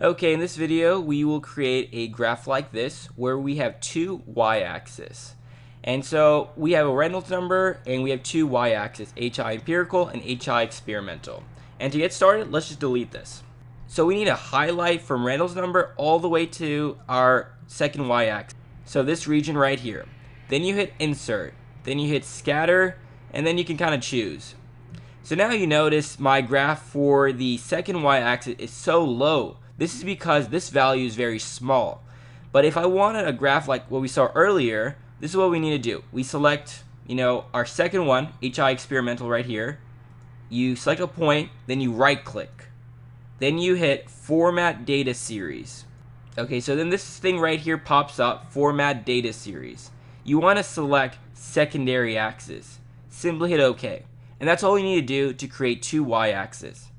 Okay, in this video we will create a graph like this where we have two y-axis. And so we have a Reynolds number and we have two y-axis, HI empirical and HI experimental. And to get started, let's just delete this. So we need to highlight from Reynolds number all the way to our second y-axis. So this region right here. Then you hit insert, then you hit scatter, and then you can kind of choose. So now you notice my graph for the second y-axis is so low. This is because this value is very small. But if I wanted a graph like what we saw earlier, this is what we need to do. We select, our second one, HI experimental right here. You select a point, then you right click. Then you hit format data series. Okay, so then this thing right here pops up, format data series. You want to select secondary axis. Simply hit OK. And that's all you need to do to create two y-axis.